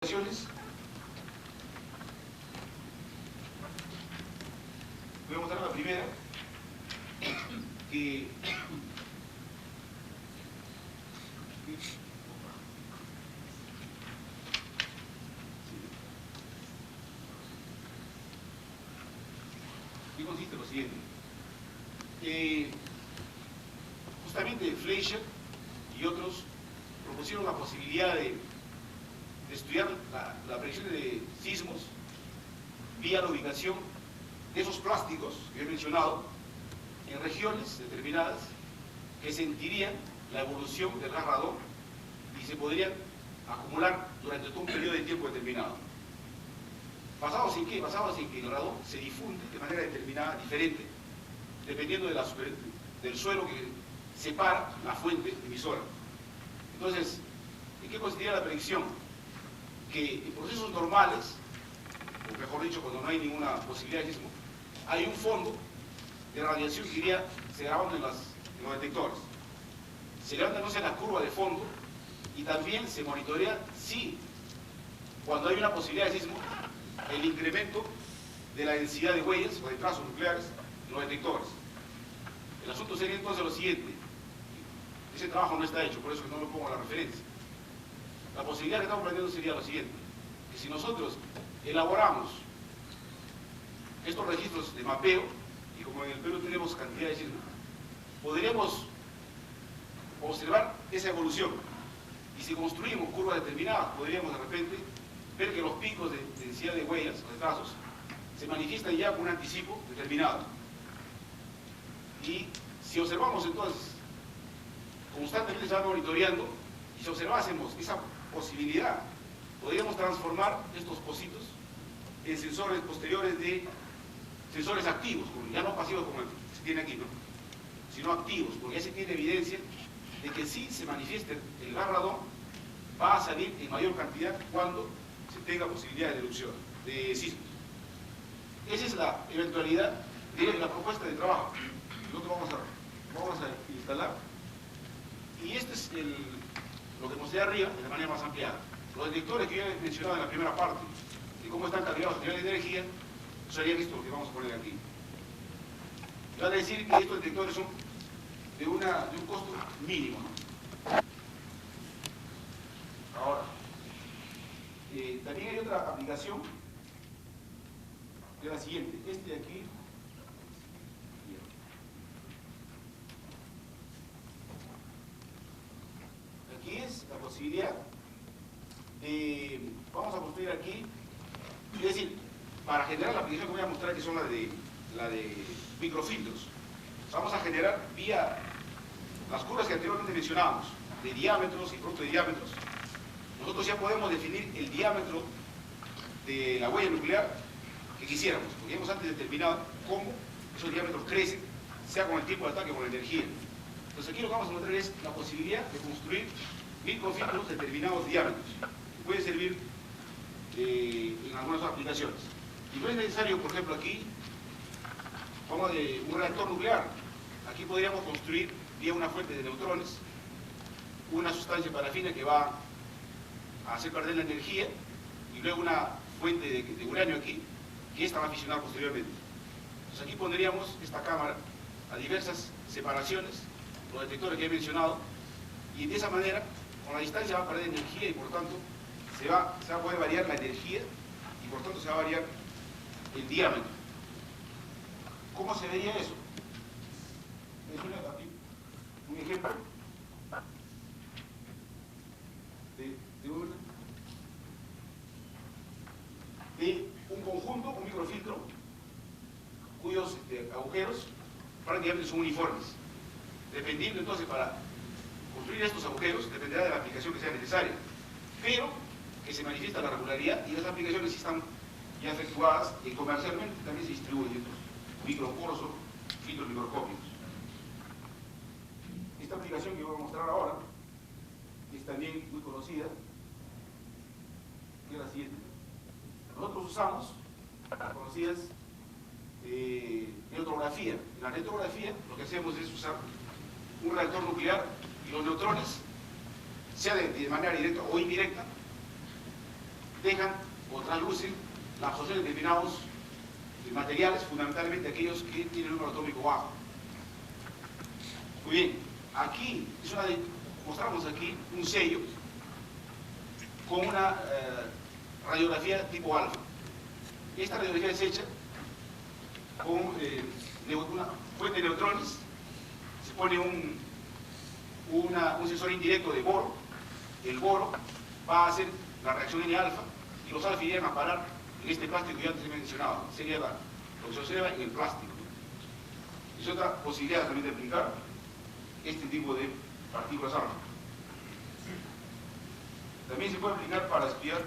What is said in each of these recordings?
Voy a mostrar la primera, que consiste en lo siguiente. Justamente Fleischer y otros propusieron la posibilidad de estudiar la predicción de sismos vía la ubicación de esos plásticos que he mencionado en regiones determinadas que sentirían la evolución del gas radón y se podrían acumular durante todo un periodo de tiempo determinado. ¿Basados en qué? Basados en que el radón se difunde de manera determinada, diferente, dependiendo de del suelo que separa la fuente emisora. Entonces, ¿en qué consistiría la predicción? Que en procesos normales, o mejor dicho, cuando no hay ninguna posibilidad de sismo, hay un fondo de radiación que iría se grabando en los detectores. Se levanta entonces la curva de fondo y también se monitorea si, cuando hay una posibilidad de sismo, el incremento de la densidad de huellas o de trazos nucleares en los detectores. El asunto sería entonces lo siguiente. Ese trabajo no está hecho, por eso que no lo pongo a la referencia. La posibilidad que estamos planteando sería lo siguiente, que si nosotros elaboramos estos registros de mapeo, y como en el Perú tenemos cantidad de sismos, podríamos observar esa evolución. Y si construimos curvas determinadas, podríamos de repente ver que los picos de densidad de huellas o de trazos se manifiestan ya con un anticipo determinado. Y si observamos entonces, constantemente se va monitoreando, y si observásemos esa posibilidad, podríamos transformar estos pocitos en sensores posteriores de sensores activos, ya no pasivos como se tiene aquí, ¿no? Sino activos, porque ya se tiene evidencia de que si se manifiesta el gas radón, va a salir en mayor cantidad cuando se tenga posibilidad de erupción, de sismos. Esa es la eventualidad de la propuesta de trabajo. Nosotros vamos a instalar, y este es lo que mostré arriba de la manera más ampliada. Los detectores que yo he mencionado en la primera parte, de cómo están cargados a nivel de energía, serían esto que vamos a poner aquí. Y van a decir que estos detectores son de un costo mínimo, ¿no? Ahora, también hay otra aplicación, que es la siguiente. Este de aquí, aquí es la posibilidad de, vamos a construir aquí, es decir, para generar la aplicación que voy a mostrar, que son la de microfiltros, vamos a generar vía las curvas que anteriormente mencionábamos, de diámetros y producto de diámetros. Nosotros ya podemos definir el diámetro de la huella nuclear que quisiéramos, porque hemos antes determinado cómo esos diámetros crecen, sea con el tiempo de ataque o con la energía. Entonces aquí lo que vamos a mostrar es la posibilidad de construir microfiltros de determinados diámetros, que pueden servir en algunas aplicaciones. Y no es necesario, por ejemplo, aquí, como de un reactor nuclear. Aquí podríamos construir vía una fuente de neutrones una sustancia parafina que va a hacer perder la energía, y luego una fuente de uranio aquí, que esta va a fisionar posteriormente. Entonces aquí pondríamos esta cámara a diversas separaciones, los detectores que he mencionado, y de esa manera, con la distancia va a perder energía y por tanto se va a poder variar la energía y por tanto se va a variar el diámetro. ¿Cómo se vería eso? Es un ejemplo de un conjunto, un microfiltro, cuyos agujeros prácticamente son uniformes. Dependiendo entonces, para construir estos agujeros, dependerá de la aplicación que sea necesaria, pero que se manifiesta la regularidad, y las aplicaciones están ya efectuadas y comercialmente también se distribuyen estos microporos o filtros microscópicos. Esta aplicación que voy a mostrar ahora es también muy conocida, que es la siguiente. Nosotros usamos las conocidas neutrografía. En la neutrografía lo que hacemos es usar un reactor nuclear y los neutrones, sea de manera directa o indirecta, reflejan o traslucen la absorción de determinados materiales, fundamentalmente aquellos que tienen un número atómico bajo. Muy bien, aquí mostramos aquí un sello con una radiografía tipo alfa. Esta radiografía es hecha con una fuente de neutrones, se pone un sensor indirecto de boro, el boro va a hacer la reacción N-alfa y los alfa irían a parar en este plástico que yo antes he mencionado, sería lo que se observa en el plástico. Es otra posibilidad también de aplicar este tipo de partículas alfa. También se puede aplicar para estudiar,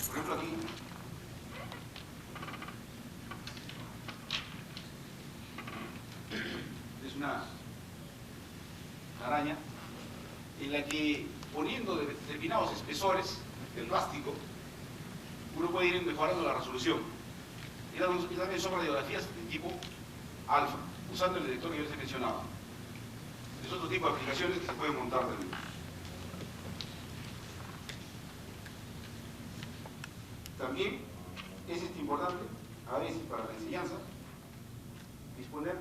por ejemplo aquí, es una araña en la que poniendo determinados espesores del plástico uno puede ir mejorando la resolución. Y también son radiografías de tipo alfa, usando el detector que yo les he mencionado. Es otro tipo de aplicaciones que se pueden montar también. También es importante, a veces para la enseñanza, disponer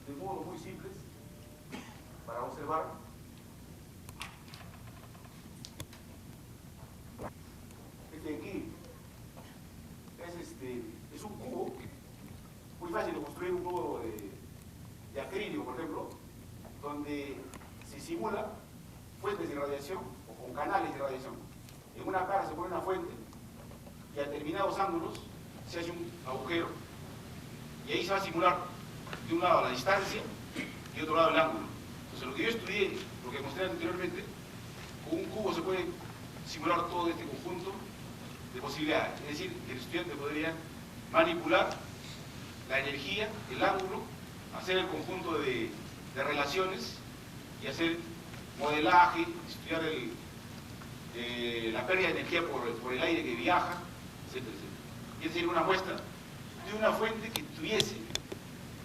de modos muy simples para observar este aquí es un cubo muy fácil de construir, un cubo de acrílico, por ejemplo, donde se simula fuentes de radiación o con canales de radiación. En una cara se pone una fuente y a determinados ángulos se hace un agujero y ahí se va a simular de un lado la distancia y de otro lado el ángulo. Entonces lo que yo estudié, lo que mostré anteriormente, con un cubo se puede simular todo este conjunto de posibilidades. Es decir, que el estudiante podría manipular la energía, el ángulo, hacer el conjunto de relaciones y hacer modelaje, estudiar la pérdida de energía por el aire que viaja, etcétera, etcétera. Y es decir, una muestra de una fuente que tuviese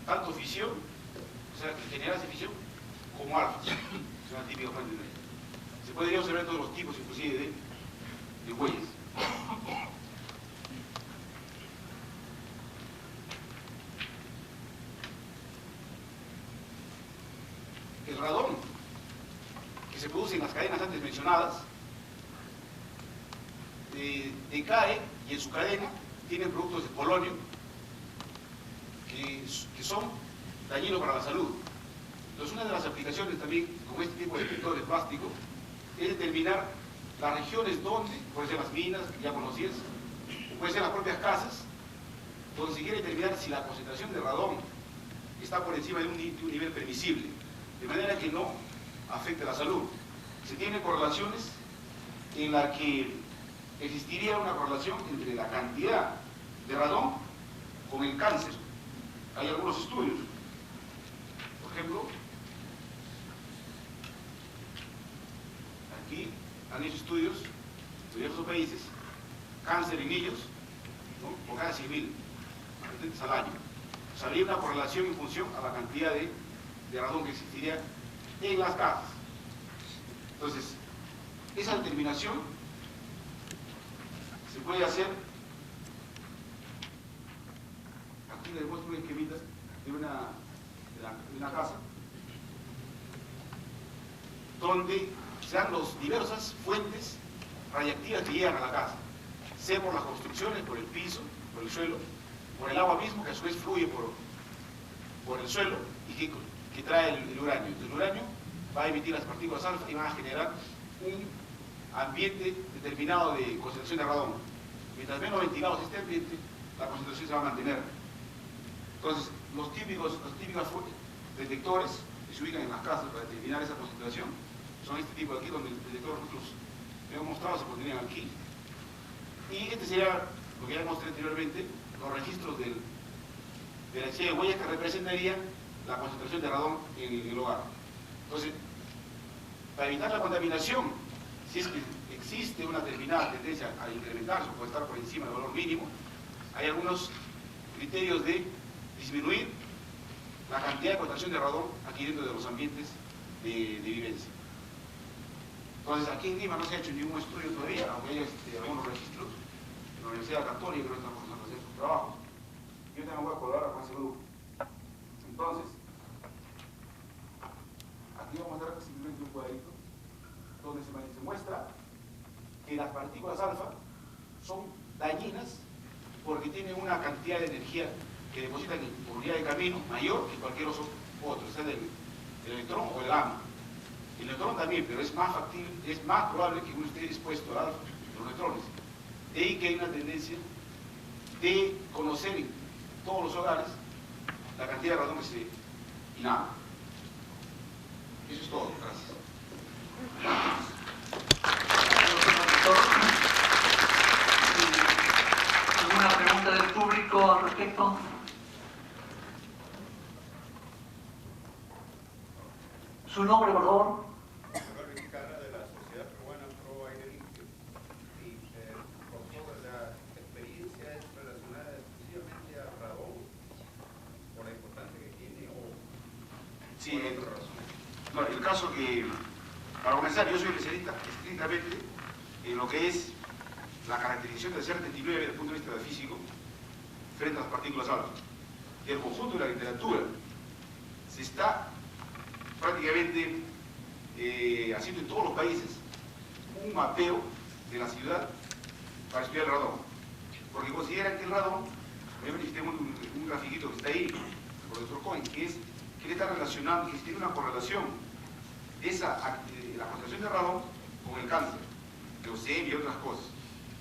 tanto fisión, o sea, que generase fisión, como alfa. Es una típica fuente de energía. Se podría observar todos los tipos, inclusive, de huellas. El radón que se produce en las cadenas antes mencionadas decae y en su cadena tienen productos de polonio que son dañinos para la salud. Entonces, una de las aplicaciones también con este tipo de detector de plástico es determinar las regiones donde, pueden ser las minas, ya conocidas, o pueden ser las propias casas, donde se quiere determinar si la concentración de radón está por encima de un nivel permisible, de manera que no afecte la salud. Se tienen correlaciones en la que existiría una correlación entre la cantidad de radón con el cáncer. Hay algunos estudios. Por ejemplo, aquí han hecho estudios de diversos países, cáncer en niños, ¿no?, por cada 100.000 habitantes al año. O sea, habría una correlación en función a la cantidad de radón que existiría en las casas. Entonces, esa determinación se puede hacer. Aquí les muestro un esquemita de una casa donde se dan las diversas fuentes radiactivas que llegan a la casa, sea por las construcciones, por el piso, por el suelo, por el agua mismo, que a su vez fluye por el suelo y que trae el uranio. Entonces, el uranio va a emitir las partículas alfa y van a generar un ambiente determinado de concentración de radón. Mientras menos ventilado esté este ambiente, la concentración se va a mantener. Entonces, los típicos detectores que se ubican en las casas para determinar esa concentración son este tipo de aquí, donde el detector nosotros hemos mostrado se pondrían aquí. Y este sería lo que ya mostré anteriormente, los registros de la serie de huellas que representarían la concentración de radón en el hogar. Entonces, para evitar la contaminación, si es que existe una determinada tendencia a incrementarse o estar por encima del valor mínimo, hay algunos criterios de disminuir la cantidad de concentración de radón aquí dentro de los ambientes de vivencia. Entonces, aquí en Lima no se ha hecho ningún estudio todavía, aunque Universidad Católica, que están comenzando a hacer sus trabajos. Yo también voy a colaborar con ese grupo. Entonces, aquí vamos a dar simplemente un cuadrito donde se muestra que las partículas alfa son dañinas porque tienen una cantidad de energía que depositan en unidad de camino mayor que cualquier otro, sea el electrón o el gamma. El neutrón también, pero es más factible, es más probable que uno esté expuesto al alfa, los neutrones. De ahí que hay una tendencia de conocer en todos los hogares la cantidad de radón que se inhala. Eso es todo, gracias. ¿Alguna pregunta del público al respecto? ¿Su nombre, por favor? De la Sociedad Peruana Pro Aire Limpio. Y por toda la experiencia es relacionada exclusivamente a radón, por la importancia que tiene o Sí, por otra razón. bueno, el caso que, para comenzar, yo soy especialista estrictamente en lo que es la caracterización del CER39 desde el punto de vista físico frente a las partículas alfa. Y el conjunto de la literatura se está prácticamente haciendo en todos los países un mapeo de la ciudad para estudiar el radón. Porque consideran que el radón, obviamente tenemos un grafiquito que está ahí, el profesor Cohen, que él está relacionando, que tiene una correlación la concentración de radón con el cáncer, leucemia y otras cosas.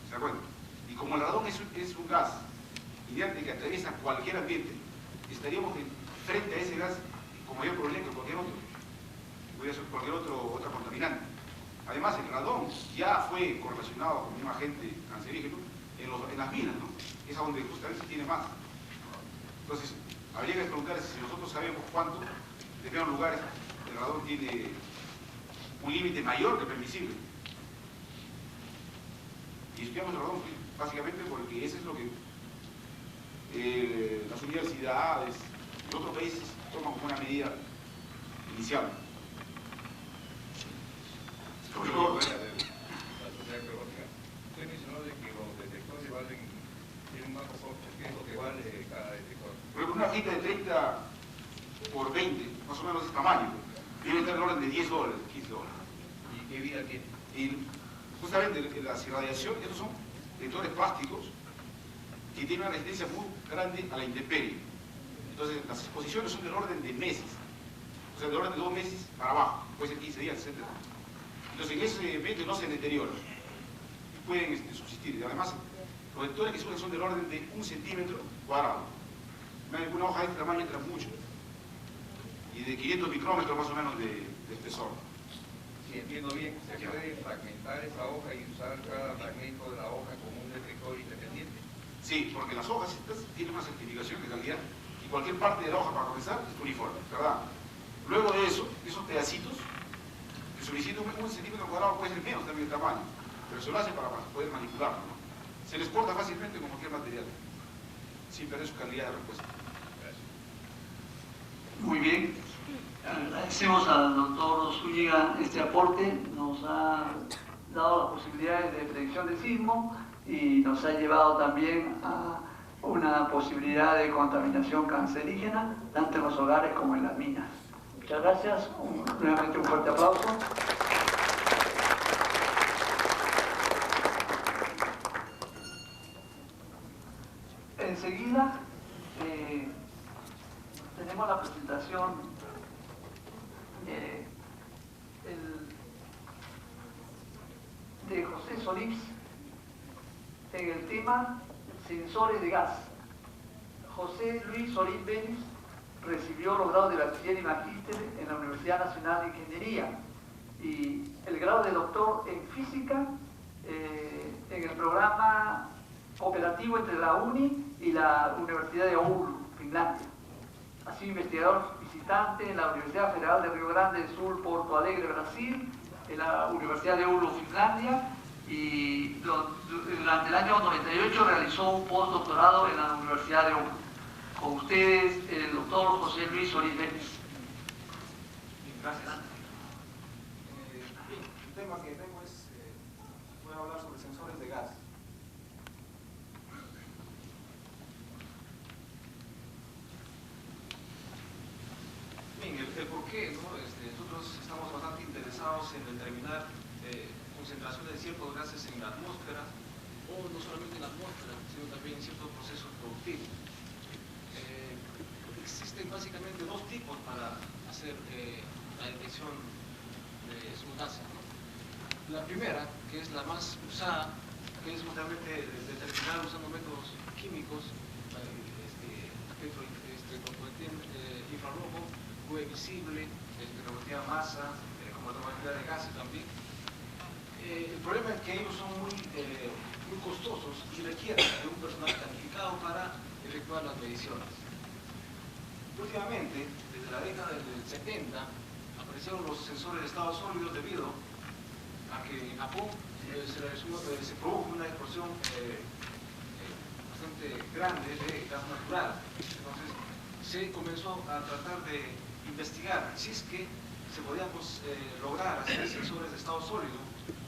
¿Se acuerdan? Y como el radón es un gas inerte que atraviesa cualquier ambiente, estaríamos frente a ese gas con mayor problema que cualquier otro. Podría ser cualquier otra contaminante. Además, el radón ya fue correlacionado con un agente cancerígeno en las minas, ¿no? Es a donde justamente se tiene más. Entonces, habría que preguntarse si nosotros sabemos cuánto, en determinados lugares, el radón tiene un límite mayor que permisible. Y estudiamos el radón básicamente porque eso es lo que las universidades y otros países toman como una medida inicial. La sociedad peruana. Usted mencionó de que los detectores tienen más costos. ¿Qué es lo que vale cada detector? Por ejemplo, una fita de 30 por 20, más o menos de tamaño, debe estar en el orden de $10, $15. ¿Y qué vida tiene? Y justamente la irradiación, estos son detectores plásticos que tienen una resistencia muy grande a la intemperie. Entonces, las exposiciones son del orden de meses, o sea, del orden de 2 meses para abajo, puede ser 15 días, etc. Entonces, en ese medio no se deterioran y pueden subsistir. Y además, los detectores que se usan son del orden de 1 centímetro cuadrado. Una hoja de este tamaño entra mucho, y de 500 micrómetros más o menos de espesor. Si entiendo bien, se puede fragmentar esa hoja y usar cada fragmento de la hoja como un detector independiente. Sí, porque las hojas estas tienen una certificación de calidad y cualquier parte de la hoja para comenzar es uniforme, ¿verdad? Luego de eso, esos pedacitos, que solicita 1 centímetro cuadrado puede ser menos también de tamaño, pero se lo hace para poder manipularlo, ¿no? Se les corta fácilmente con cualquier material, sin perder su calidad de respuesta. Gracias. Muy bien. Agradecemos al doctor Zúñiga este aporte. Nos ha dado las posibilidades de predicción de sismo y nos ha llevado también a una posibilidad de contaminación cancerígena, tanto en los hogares como en las minas. Muchas gracias. Nuevamente un fuerte aplauso. Enseguida tenemos la presentación de José Solís en el tema sensores de gas. José Luis Solís Vélez recibió los grados de bachiller y magíster en la Universidad Nacional de Ingeniería y el grado de doctor en física en el programa cooperativo entre la UNI y la Universidad de Oulu, Finlandia. Ha sido investigador visitante en la Universidad Federal de Río Grande del Sur, Porto Alegre, Brasil, en la Universidad de Oulu, Finlandia, y durante el año 98 realizó un postdoctorado en la Universidad de Oulu. Con ustedes, el doctor José Luis Solís Vélez. Gracias. El tema que tengo es, voy a hablar sobre sensores de gas. qué, ¿no? Nosotros estamos bastante interesados en determinar concentraciones de ciertos gases en la atmósfera, o no solamente en la atmósfera, sino también en ciertos procesos productivos. Existen básicamente dos tipos para hacer la detección de esos gases, ¿no? La primera, que es la más usada, que es justamente determinar usando métodos químicos, infrarrojo, UV visible, espectroscopía de masa, cromatografía de gases también. El problema es que ellos son muy costosos y requieren de un personal calificado para efectuar las mediciones. Últimamente, desde la década del 70, aparecieron los sensores de estado sólido debido a que en Japón se produjo una explosión bastante grande de gas natural. Entonces, se comenzó a tratar de investigar si es que se podían lograr hacer sensores de estado sólido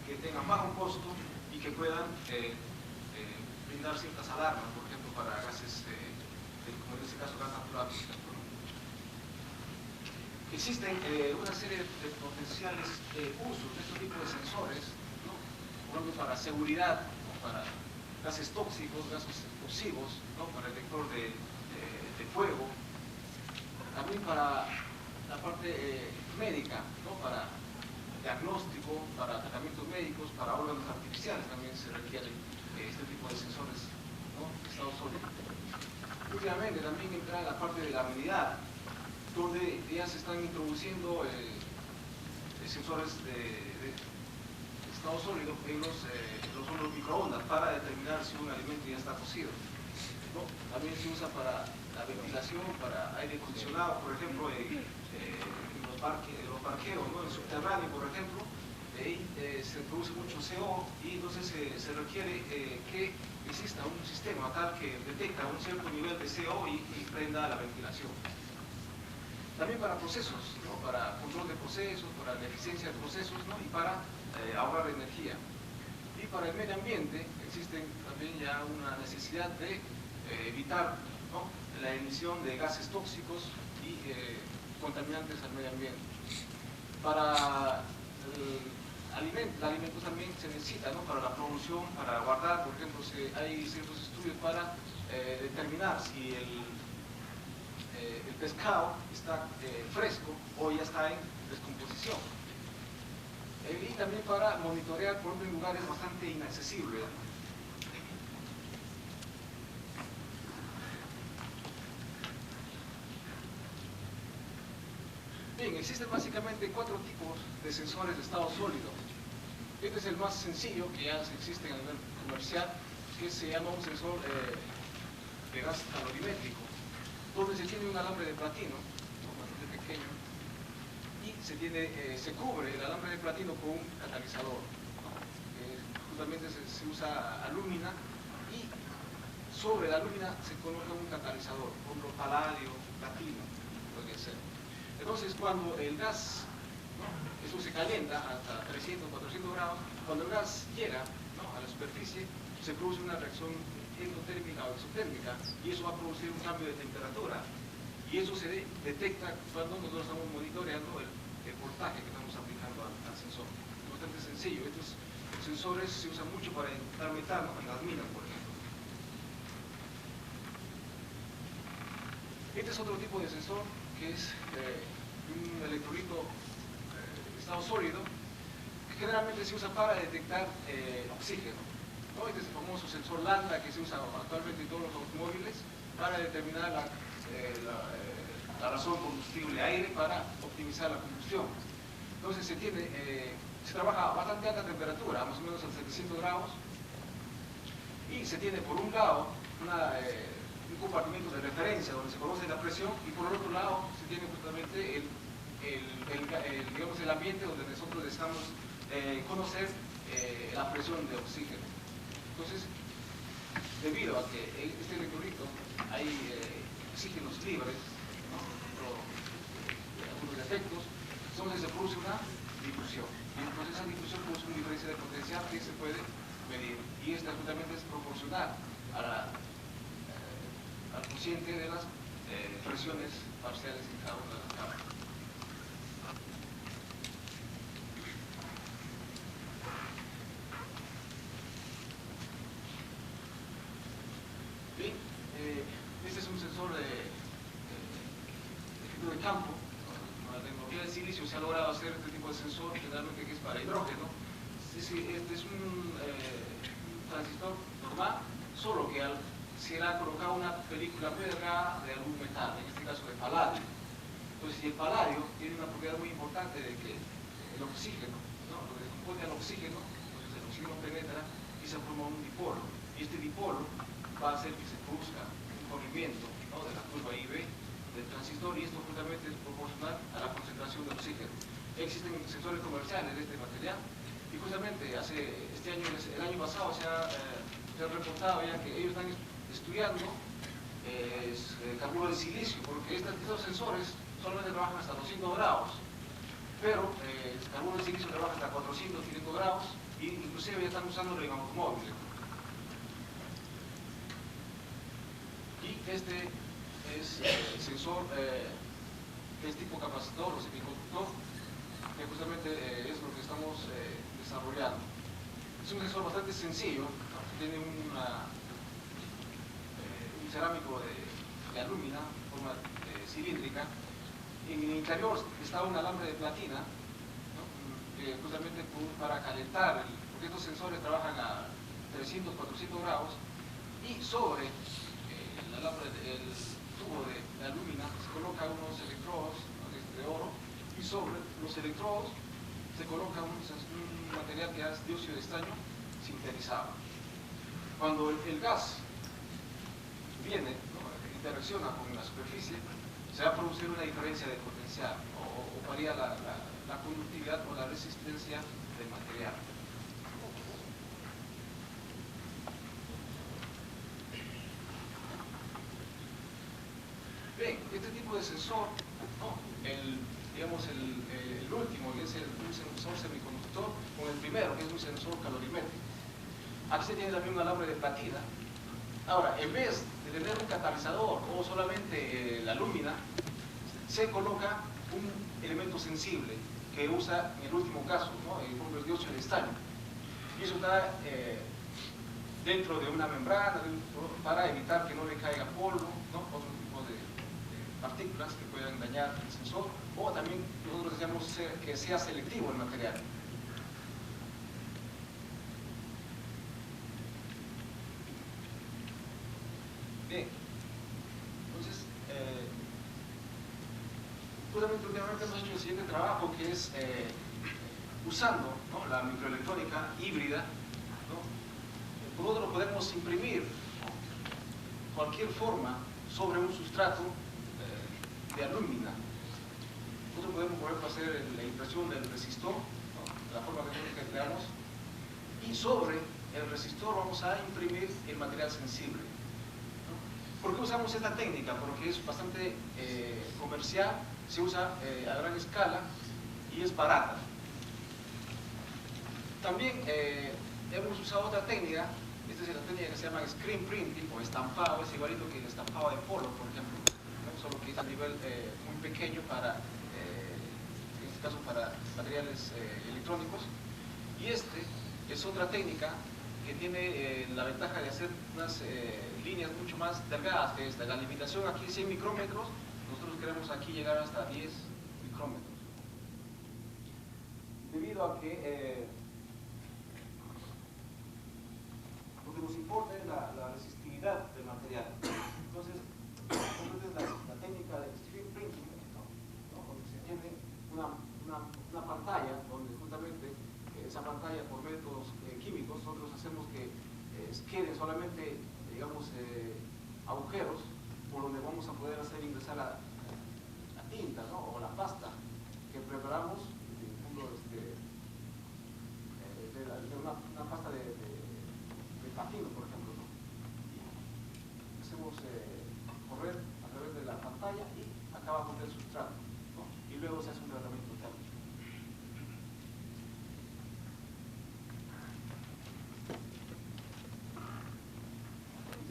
que tengan bajo costo y que puedan brindar ciertas alarmas, por ejemplo, para gases, como en este caso gas natural. Existen una serie de potenciales usos de este tipo de sensores, ¿no? Por ejemplo, para seguridad, ¿no? Para gases tóxicos, gases explosivos, ¿no? Para el detector de fuego, también para la parte médica, ¿no? Para diagnóstico, para tratamientos médicos, para órganos artificiales también se requieren este tipo de sensores, ¿no? De estado sólido. Últimamente también entra la parte de la unidad, donde ya se están introduciendo sensores de estado sólido en los hornos microondas para determinar si un alimento ya está cocido, ¿no? También se usa para la ventilación, para aire acondicionado, por ejemplo, en los parqueos, ¿no? En el subterráneo, por ejemplo, se produce mucho CO y entonces se requiere que exista un sistema tal que detecta un cierto nivel de CO y prenda la ventilación. También para procesos, ¿no? Para control de procesos, para la eficiencia de procesos, ¿no? Y para ahorrar energía. Y para el medio ambiente existen también ya una necesidad de evitar, ¿no? La emisión de gases tóxicos y contaminantes al medio ambiente. Para alimentos también se necesita, ¿no? Para la producción, para guardar, por ejemplo, hay ciertos estudios para determinar si el pescado está fresco o ya está en descomposición. Y también para monitorear, por ejemplo, en lugares bastante inaccesibles. Bien, existen básicamente 4 tipos de sensores de estado sólido. Este es el más sencillo que ya existe a nivel comercial, que se llama un sensor de gas calorimétrico, donde se tiene un alambre de platino, bastante pequeño, y se cubre el alambre de platino con un catalizador, ¿no? Justamente se usa alúmina y sobre la alúmina se coloca un catalizador, por ejemplo, paladio, platino, puede ser. Entonces, cuando el gas, ¿no? Eso se calienta hasta 300, 400 grados, cuando el gas llega, ¿no? A la superficie, se produce una reacción endotérmica o exotérmica y eso va a producir un cambio de temperatura y eso se detecta cuando nosotros estamos monitoreando el voltaje que estamos aplicando al sensor. Es bastante sencillo. Estos sensores se usan mucho para detectar metano en las minas, por ejemplo. Este es otro tipo de sensor que es un electrolito de estado sólido que generalmente se usa para detectar oxígeno, ¿no? Este es el famoso sensor lambda que se usa actualmente en todos los automóviles para determinar la razón combustible-aire para optimizar la combustión. Entonces se trabaja a bastante alta temperatura, más o menos a 700 grados, y se tiene por un lado un compartimento de referencia donde se conoce la presión y por el otro lado se tiene justamente digamos, el ambiente donde nosotros necesitamos conocer la presión de oxígeno. Entonces, debido a que este electrolito hay oxígenos libres, ¿no? Algunos efectos, entonces se produce una difusión. Y entonces esa difusión produce una diferencia de potencial que se puede medir. Y esta justamente es proporcional al cociente de las presiones parciales en cada una de las cámaras. Bien, este es un sensor de campo. Con la tecnología de silicio se ha logrado hacer este tipo de sensor, generalmente que es para hidrógeno. Este es un transistor normal, solo que se le ha colocado una película muy delgada de algún metal, en este caso de paladio. Entonces, si el paladio tiene una propiedad muy importante de que el oxígeno, ¿no?, lo descompone al oxígeno, entonces el oxígeno penetra y se forma un dipolo. Y este dipolo va a hacer que se produzca un corrimiento, ¿no?, de la curva IV del transistor, y esto justamente es proporcional a la concentración de oxígeno. Existen sensores comerciales de este material, y justamente el año pasado se ha reportado ya que ellos están estudiando carburo de silicio, porque estos sensores solamente trabajan hasta 200 grados, pero el carburo de silicio trabaja hasta 400, 500 grados, e inclusive ya están usándolo en automóviles. Y este es el sensor que es tipo capacitor o semiconductor, que justamente es lo que estamos desarrollando. Es un sensor bastante sencillo, ¿no? Tiene un cerámico de alúmina, en forma cilíndrica. En el interior está un alambre de platina, ¿no?, que justamente para calentar, porque estos sensores trabajan a 300, 400 grados, y sobre el alambre, el tubo de alúmina se colocan unos electrodos, ¿no?, de oro, y sobre los electrodos se coloca un material que es dióxido de estaño sintetizado. Cuando el gas viene, ¿no?, interacciona con la superficie, se va a producir una diferencia de potencial, o varía la conductividad o la resistencia del material. Bien, este tipo de sensor, ¿no?, digamos el último, que es un sensor semiconductor, con el primero, que es un sensor calorimétrico. Aquí se tiene también un alambre de platina. Ahora, en vez de tener un catalizador o solamente la alúmina, se coloca un elemento sensible que usa en el último caso, ¿no?, el dióxido de estaño. Y eso está dentro de una membrana para evitar que no le caiga polvo, ¿no?, otro tipo de partículas que puedan dañar el sensor, o también nosotros deseamos que sea selectivo el material. Bien, entonces, justamente últimamente hemos hecho el siguiente trabajo, que es usando, ¿no?, la microelectrónica híbrida, ¿no?, nosotros podemos imprimir, ¿no?, cualquier forma sobre un sustrato de alúmina. Nosotros podemos, por ejemplo, hacer la impresión del resistor, ¿no?, de la forma que creamos, y sobre el resistor vamos a imprimir el material sensible. ¿Por qué usamos esta técnica? Porque es bastante comercial, se usa a gran escala y es barata. También hemos usado otra técnica. Esta es la técnica que se llama screen printing o estampado, es igualito que el estampado de polo, por ejemplo, ¿no?, solo que es a nivel muy pequeño para, en este caso, para materiales electrónicos. Y este es otra técnica que tiene la ventaja de hacer unas líneas mucho más delgadas que esta. La limitación aquí es 100 micrómetros, nosotros queremos aquí llegar hasta 10 micrómetros. Debido a que lo que nos importa es la resistividad del material. Entonces, esta es la técnica de screen printing, ¿no?, donde se tiene una pantalla, donde justamente esa pantalla, por métodos químicos, nosotros hacemos que queden solamente, digamos, agujeros por donde vamos a poder hacer ingresar la tinta, ¿no?, o la pasta que preparamos, de una pasta de patino, por ejemplo, ¿no? Y hacemos correr a través de la pantalla y acabamos del sustrato, ¿no?, y luego se hace un tratamiento térmico.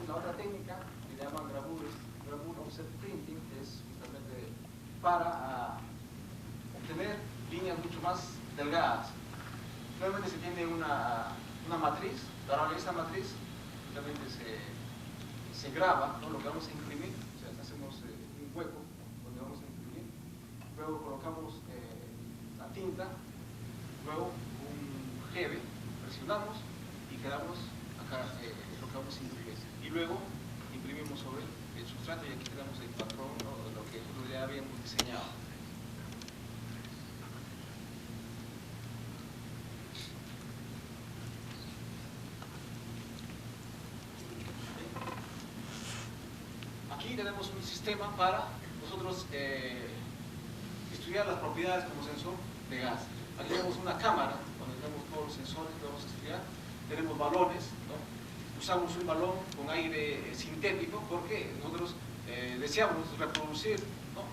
La otra técnica que se llama gravure offset printing, es justamente para obtener líneas mucho más delgadas. Normalmente se tiene una matriz, ahora esta matriz realmente se graba, ¿no?, lo que vamos a imprimir, o sea, hacemos un hueco donde vamos a imprimir, luego colocamos la tinta, luego un jeve, presionamos y quedamos acá lo que vamos a imprimir. Y luego imprimimos sobre el sustrato y aquí tenemos el patrón, ¿no?, de lo que nosotros ya habíamos diseñado. Aquí tenemos un sistema para nosotros estudiar las propiedades como sensor de gas. Aquí tenemos una cámara donde tenemos todos los sensores que vamos a estudiar. Tenemos balones, ¿no? Usamos un balón con aire sintético porque nosotros deseamos reproducir, ¿no?,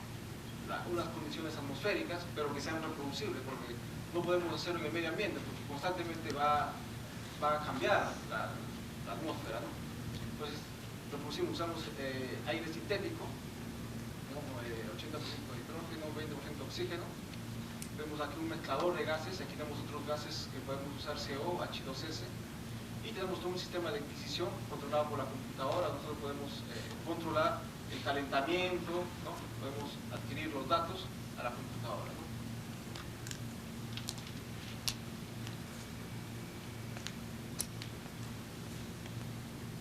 unas condiciones atmosféricas, pero que sean reproducibles, porque no podemos hacerlo en el medio ambiente, porque constantemente va a cambiar la atmósfera, ¿no? Entonces, reproducimos, usamos aire sintético, como 80% de hidrógeno, 20% de oxígeno. Vemos aquí un mezclador de gases, aquí tenemos otros gases que podemos usar CO, H2S, y tenemos todo un sistema de adquisición controlado por la computadora. Nosotros podemos controlar el calentamiento, ¿no?, podemos adquirir los datos a la computadora, ¿no?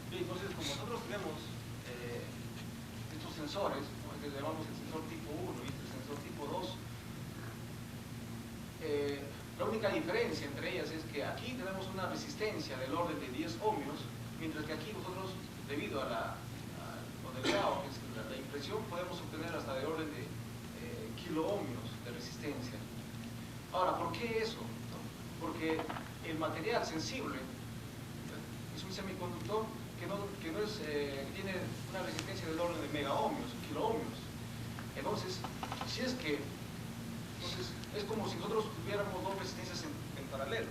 Bien, entonces, como nosotros tenemos estos sensores, ¿no?, que llamamos el sensor tipo 1 y el sensor tipo 2, la única diferencia entre ellas es que aquí tenemos una resistencia del orden de 10 ohmios, mientras que aquí nosotros, debido a lo delgado que es la impresión, podemos obtener hasta del orden de kiloohmios de resistencia. Ahora, ¿por qué eso? ¿No? Porque el material sensible es un semiconductor que tiene una resistencia del orden de megaohmios, kiloohmios. Entonces, si es que es como si nosotros tuviéramos dos resistencias en paralelo.